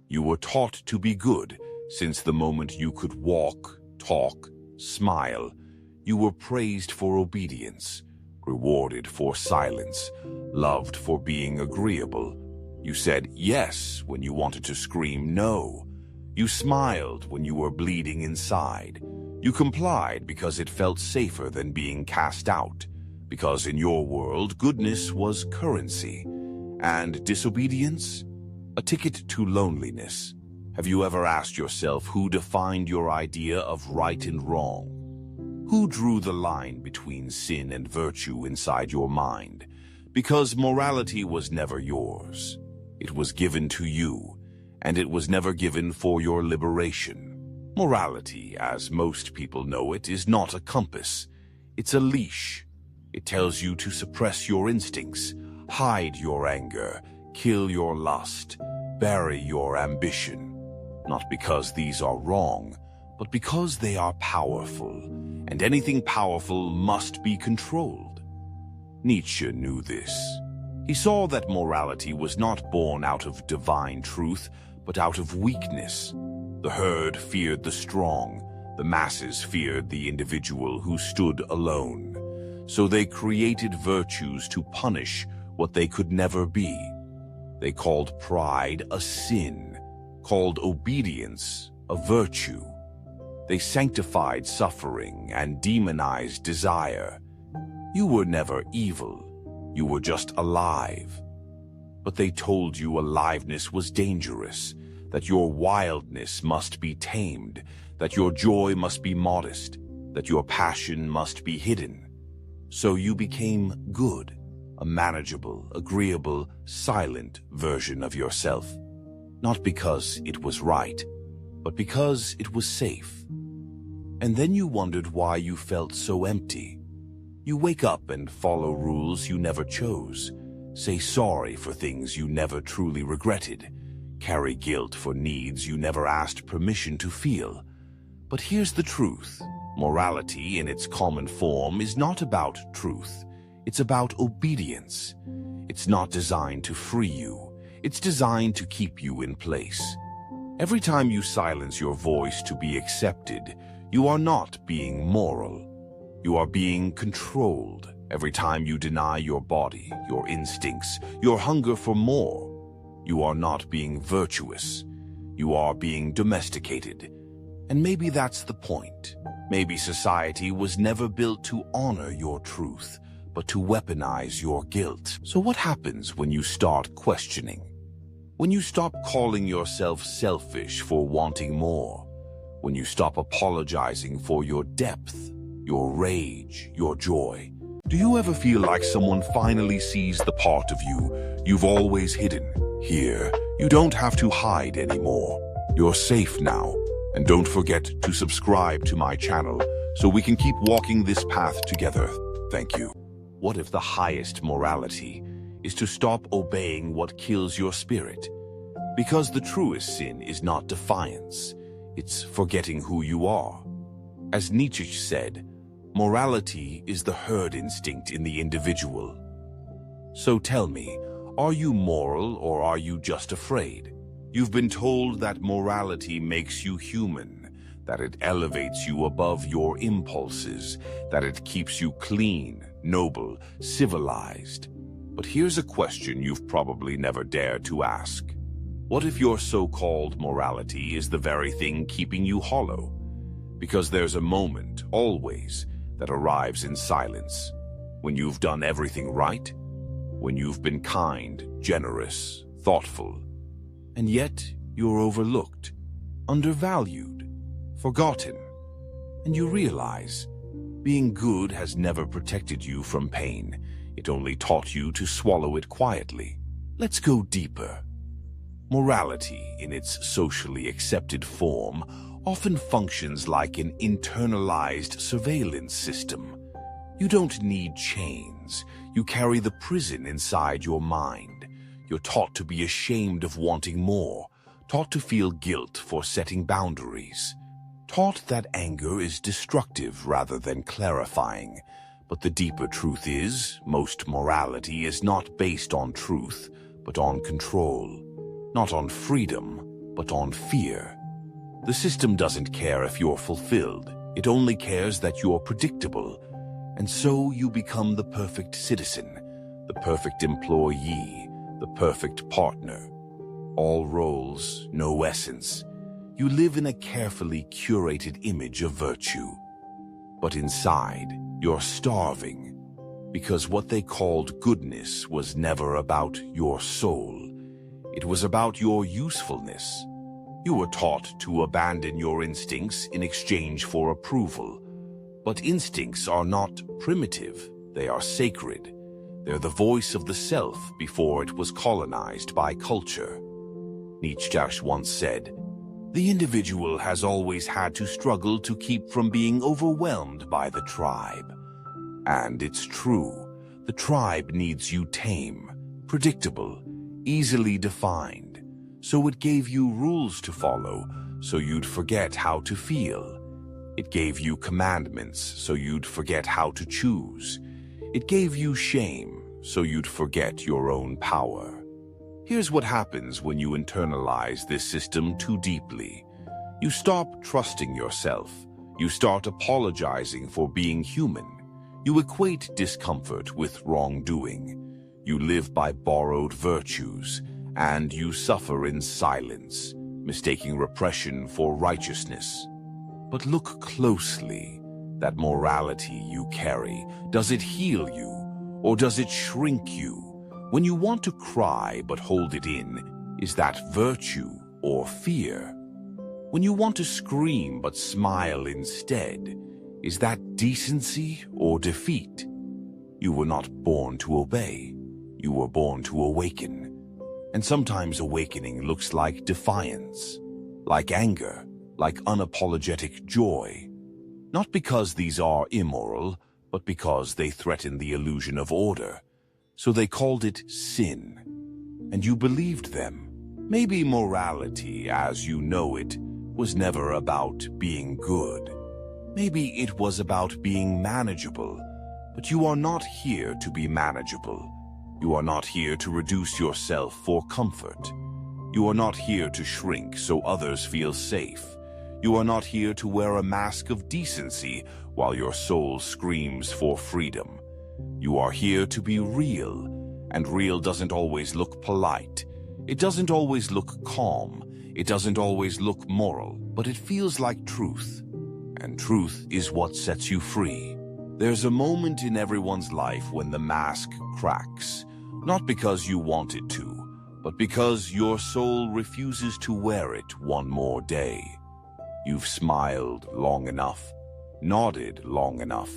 You were taught to be good since the moment you could walk, talk, smile. You were praised for obedience, rewarded for silence, loved for being agreeable. You said yes when you wanted to scream no. You smiled when you were bleeding inside. You complied because it felt safer than being cast out, because in your world, goodness was currency, and disobedience, a ticket to loneliness. Have you ever asked yourself who defined your idea of right and wrong? Who drew the line between sin and virtue inside your mind? Because morality was never yours. It was given to you, and it was never given for your liberation. Morality, as most people know it, is not a compass. It's a leash. It tells you to suppress your instincts, hide your anger, kill your lust, bury your ambition. Not because these are wrong, but because they are powerful, and anything powerful must be controlled. Nietzsche knew this. He saw that morality was not born out of divine truth, but out of weakness. The herd feared the strong, the masses feared the individual who stood alone. So they created virtues to punish what they could never be. They called pride a sin, called obedience a virtue. They sanctified suffering and demonized desire. You were never evil, you were just alive. But they told you aliveness was dangerous, that your wildness must be tamed, that your joy must be modest, that your passion must be hidden. So you became good, a manageable, agreeable, silent version of yourself. Not because it was right, but because it was safe. And then you wondered why you felt so empty. You wake up and follow rules you never chose, say sorry for things you never truly regretted, carry guilt for needs you never asked permission to feel. But here's the truth. Morality in its common form is not about truth. It's about obedience. It's not designed to free you. It's designed to keep you in place. Every time you silence your voice to be accepted, you are not being moral. You are being controlled. Every time you deny your body, your instincts, your hunger for more, you are not being virtuous. You are being domesticated. And maybe that's the point. Maybe society was never built to honor your truth, but to weaponize your guilt. So what happens when you start questioning? When you stop calling yourself selfish for wanting more? When you stop apologizing for your depth, your rage, your joy? Do you ever feel like someone finally sees the part of you you've always hidden? Here, you don't have to hide anymore. You're safe now. And don't forget to subscribe to my channel so we can keep walking this path together. Thank you. What if the highest morality is to stop obeying what kills your spirit? Because the truest sin is not defiance. It's forgetting who you are. As Nietzsche said, morality is the herd instinct in the individual. So tell me, are you moral or are you just afraid? You've been told that morality makes you human, that it elevates you above your impulses, that it keeps you clean, noble, civilized. But here's a question you've probably never dared to ask. What if your so-called morality is the very thing keeping you hollow? Because there's a moment, always, that arrives in silence. When you've done everything right, when you've been kind, generous, thoughtful, and yet you're overlooked, undervalued, forgotten, and you realize being good has never protected you from pain. It only taught you to swallow it quietly. Let's go deeper. Morality, in its socially accepted form, often functions like an internalized surveillance system. You don't need chains. You carry the prison inside your mind. You're taught to be ashamed of wanting more, taught to feel guilt for setting boundaries, taught that anger is destructive rather than clarifying. But the deeper truth is, most morality is not based on truth, but on control. Not on freedom, but on fear. The system doesn't care if you're fulfilled. It only cares that you're predictable. And so you become the perfect citizen, the perfect employee, the perfect partner. All roles, no essence. You live in a carefully curated image of virtue. But inside, you're starving, because what they called goodness was never about your soul. It was about your usefulness. You were taught to abandon your instincts in exchange for approval. But instincts are not primitive, they are sacred. They're the voice of the self before it was colonized by culture. Nietzsche once said, "The individual has always had to struggle to keep from being overwhelmed by the tribe." And it's true, the tribe needs you tame, predictable, easily defined. So it gave you rules to follow, so you'd forget how to feel. It gave you commandments, so you'd forget how to choose. It gave you shame, so you'd forget your own power. Here's what happens when you internalize this system too deeply. You stop trusting yourself. You start apologizing for being human. You equate discomfort with wrongdoing. You live by borrowed virtues, and you suffer in silence, mistaking repression for righteousness. But look closely. That morality you carry, does it heal you, or does it shrink you? When you want to cry but hold it in, is that virtue or fear? When you want to scream but smile instead, is that decency or defeat? You were not born to obey. You were born to awaken. And sometimes awakening looks like defiance, like anger, like unapologetic joy. Not because these are immoral, but because they threaten the illusion of order. So they called it sin. And you believed them. Maybe morality, as you know it, was never about being good. Maybe it was about being manageable. But you are not here to be manageable. You are not here to reduce yourself for comfort. You are not here to shrink so others feel safe. You are not here to wear a mask of decency while your soul screams for freedom. You are here to be real, and real doesn't always look polite. It doesn't always look calm. It doesn't always look moral, but it feels like truth. And truth is what sets you free. There's a moment in everyone's life when the mask cracks, not because you want it to, but because your soul refuses to wear it one more day. You've smiled long enough, nodded long enough,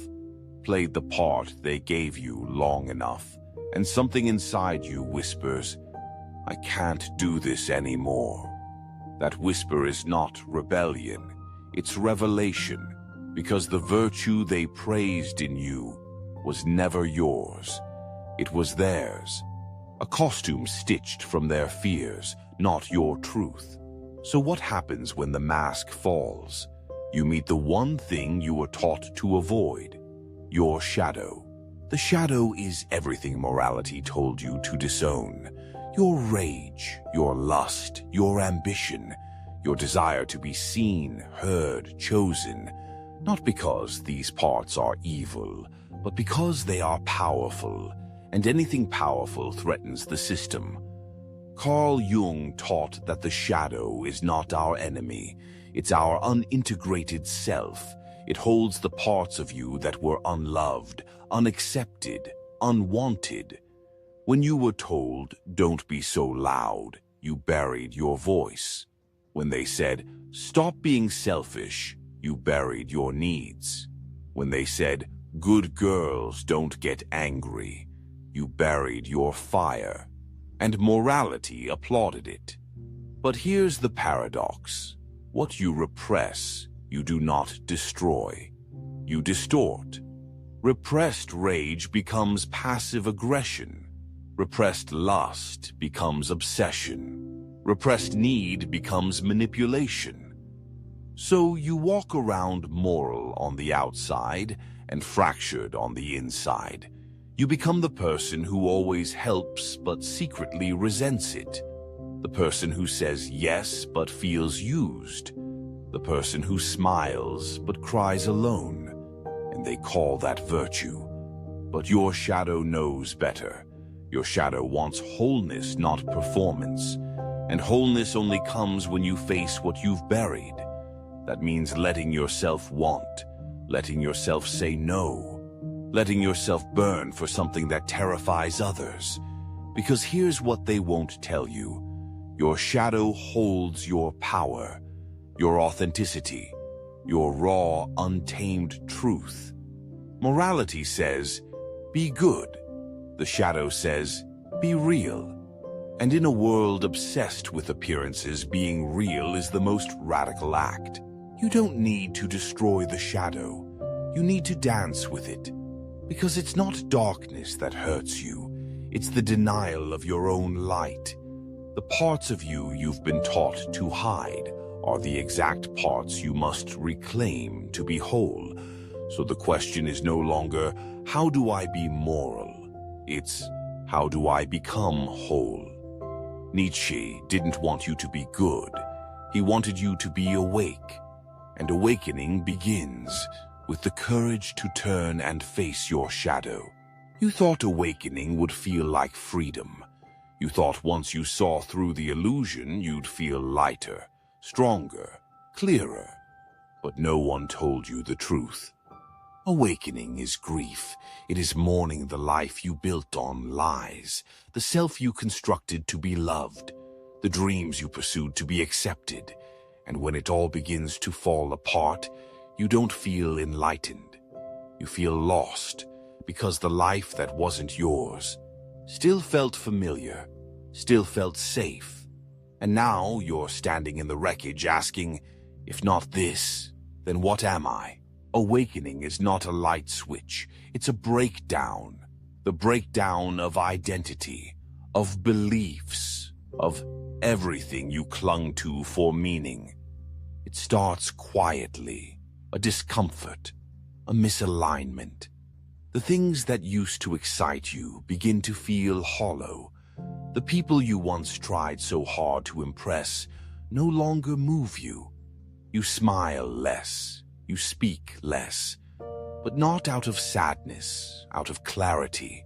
played the part they gave you long enough, and something inside you whispers, "I can't do this anymore." That whisper is not rebellion, it's revelation, because the virtue they praised in you was never yours. It was theirs, a costume stitched from their fears, not your truth. So what happens when the mask falls? You meet the one thing you were taught to avoid, your shadow. The shadow is everything morality told you to disown. Your rage, your lust, your ambition, your desire to be seen, heard, chosen. Not because these parts are evil, but because they are powerful, and anything powerful threatens the system. Carl Jung taught that the shadow is not our enemy. It's our unintegrated self. It holds the parts of you that were unloved, unaccepted, unwanted. When you were told, "Don't be so loud," you buried your voice. When they said, "Stop being selfish," you buried your needs. When they said, "Good girls don't get angry," you buried your fire. And morality applauded it. But here's the paradox. What you repress, you do not destroy. You distort. Repressed rage becomes passive aggression. Repressed lust becomes obsession. Repressed need becomes manipulation. So you walk around moral on the outside and fractured on the inside. You become the person who always helps but secretly resents it. The person who says yes but feels used. The person who smiles but cries alone. And they call that virtue. But your shadow knows better. Your shadow wants wholeness, not performance. And wholeness only comes when you face what you've buried. That means letting yourself want, letting yourself say no, letting yourself burn for something that terrifies others. Because here's what they won't tell you. Your shadow holds your power, your authenticity, your raw, untamed truth. Morality says, be good. The shadow says, be real. And in a world obsessed with appearances, being real is the most radical act. You don't need to destroy the shadow. You need to dance with it. Because it's not darkness that hurts you. It's the denial of your own light. The parts of you you've been taught to hide are the exact parts you must reclaim to be whole. So the question is no longer, how do I be moral? It's, how do I become whole? Nietzsche didn't want you to be good. He wanted you to be awake. And awakening begins with the courage to turn and face your shadow. You thought awakening would feel like freedom. You thought once you saw through the illusion, you'd feel lighter, stronger, clearer. But no one told you the truth. Awakening is grief. It is mourning the life you built on lies, the self you constructed to be loved, the dreams you pursued to be accepted. And when it all begins to fall apart, you don't feel enlightened. You feel lost, because the life that wasn't yours still felt familiar, still felt safe. And now you're standing in the wreckage asking, if not this, then what am I? Awakening is not a light switch, it's a breakdown. The breakdown of identity, of beliefs, of everything you clung to for meaning. It starts quietly, a discomfort, a misalignment. The things that used to excite you begin to feel hollow. The people you once tried so hard to impress no longer move you. You smile less. You speak less, but not out of sadness, out of clarity,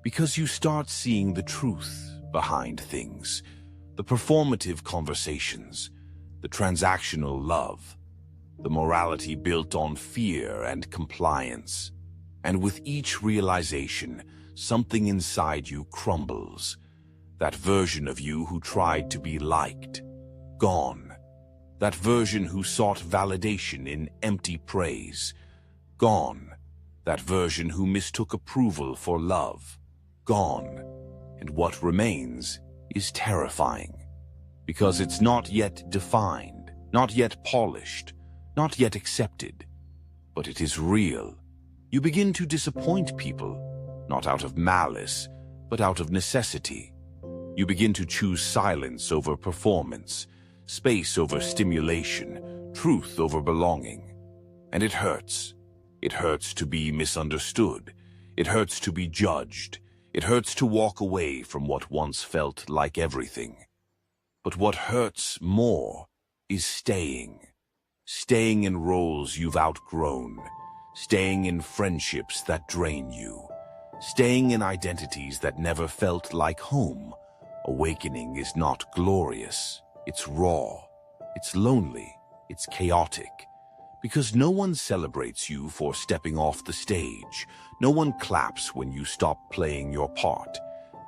because you start seeing the truth behind things, the performative conversations, the transactional love, the morality built on fear and compliance. And with each realization, something inside you crumbles. That version of you who tried to be liked, gone. That version who sought validation in empty praise, gone. That version who mistook approval for love, gone. And what remains is terrifying, because it's not yet defined, not yet polished, not yet accepted, but it is real. You begin to disappoint people, not out of malice, but out of necessity. You begin to choose silence over performance, space over stimulation, truth over belonging. And it hurts. It hurts to be misunderstood. It hurts to be judged. It hurts to walk away from what once felt like everything. But what hurts more is staying. Staying in roles you've outgrown. Staying in friendships that drain you. Staying in identities that never felt like home. Awakening is not glorious. It's raw, it's lonely, it's chaotic. Because no one celebrates you for stepping off the stage. No one claps when you stop playing your part.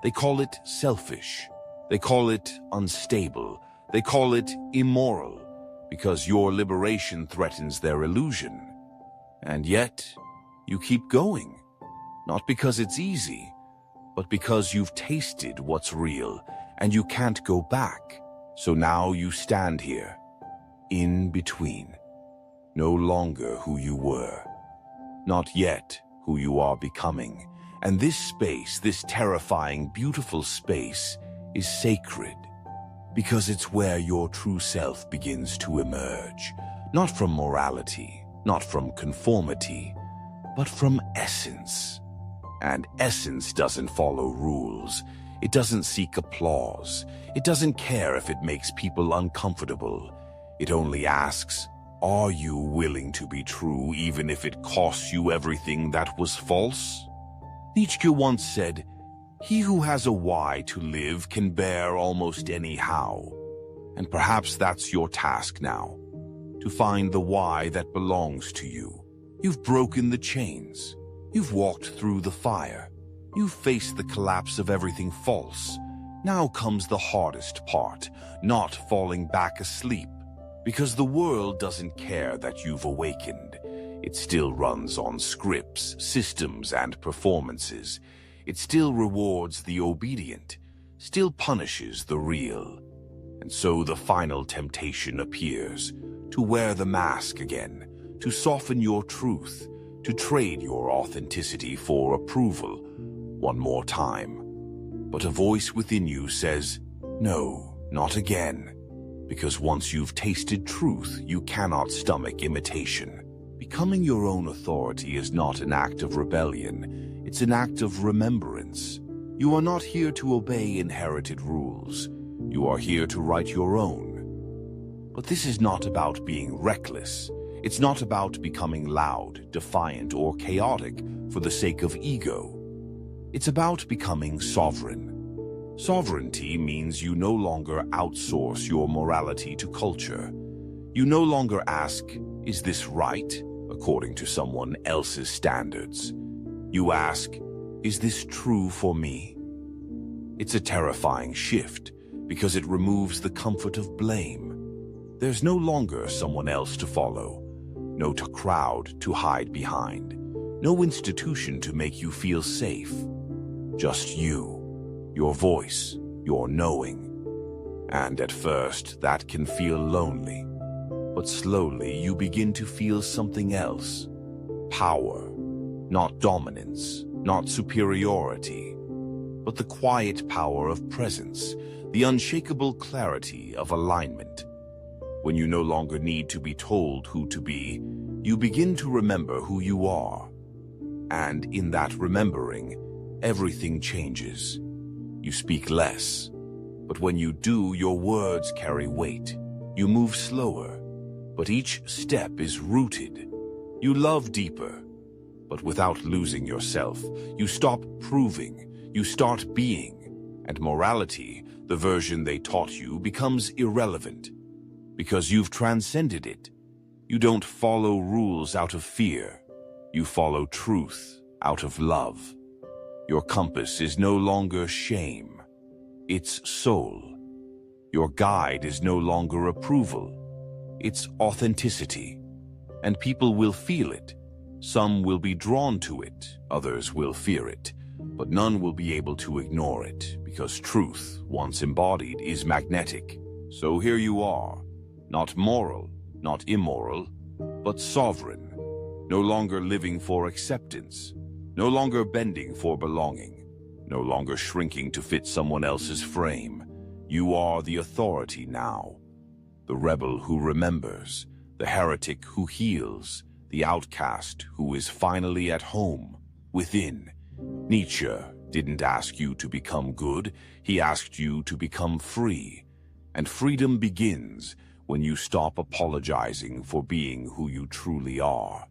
They call it selfish. They call it unstable. They call it immoral. Because your liberation threatens their illusion. And yet, you keep going. Not because it's easy, but because you've tasted what's real and you can't go back. So now you stand here, in between, no longer who you were, not yet who you are becoming. And this space, this terrifying, beautiful space, is sacred, because it's where your true self begins to emerge, not from morality, not from conformity, but from essence. And essence doesn't follow rules. It doesn't seek applause. It doesn't care if it makes people uncomfortable. It only asks, are you willing to be true even if it costs you everything that was false? Nietzsche once said, he who has a why to live can bear almost any how. And perhaps that's your task now, to find the why that belongs to you. You've broken the chains. You've walked through the fire. You've faced the collapse of everything false. Now comes the hardest part, not falling back asleep. Because the world doesn't care that you've awakened. It still runs on scripts, systems, and performances. It still rewards the obedient, still punishes the real. And so the final temptation appears, to wear the mask again, to soften your truth, to trade your authenticity for approval one more time. But a voice within you says, no, not again. Because once you've tasted truth, you cannot stomach imitation. Becoming your own authority is not an act of rebellion, it's an act of remembrance. You are not here to obey inherited rules. You are here to write your own. But this is not about being reckless. It's not about becoming loud, defiant, or chaotic for the sake of ego. It's about becoming sovereign. Sovereignty means you no longer outsource your morality to culture. You no longer ask, is this right, according to someone else's standards? You ask, is this true for me? It's a terrifying shift because it removes the comfort of blame. There's no longer someone else to follow, no crowd to hide behind, no institution to make you feel safe. Just you. Your voice, your knowing. And at first, that can feel lonely. But slowly, you begin to feel something else. Power. Not dominance, not superiority, but the quiet power of presence, the unshakable clarity of alignment. When you no longer need to be told who to be, you begin to remember who you are. And in that remembering, everything changes. You speak less, but when you do, your words carry weight. You move slower, but each step is rooted. You love deeper, but without losing yourself. You stop proving, you start being, and morality, the version they taught you, becomes irrelevant. Because you've transcended it. You don't follow rules out of fear. You follow truth out of love. Your compass is no longer shame, it's soul. Your guide is no longer approval, it's authenticity. And people will feel it. Some will be drawn to it, others will fear it, but none will be able to ignore it, because truth, once embodied, is magnetic. So here you are, not moral, not immoral, but sovereign, no longer living for acceptance. No longer bending for belonging, no longer shrinking to fit someone else's frame. You are the authority now, the rebel who remembers, the heretic who heals, the outcast who is finally at home, within. Nietzsche didn't ask you to become good, he asked you to become free. And freedom begins when you stop apologizing for being who you truly are.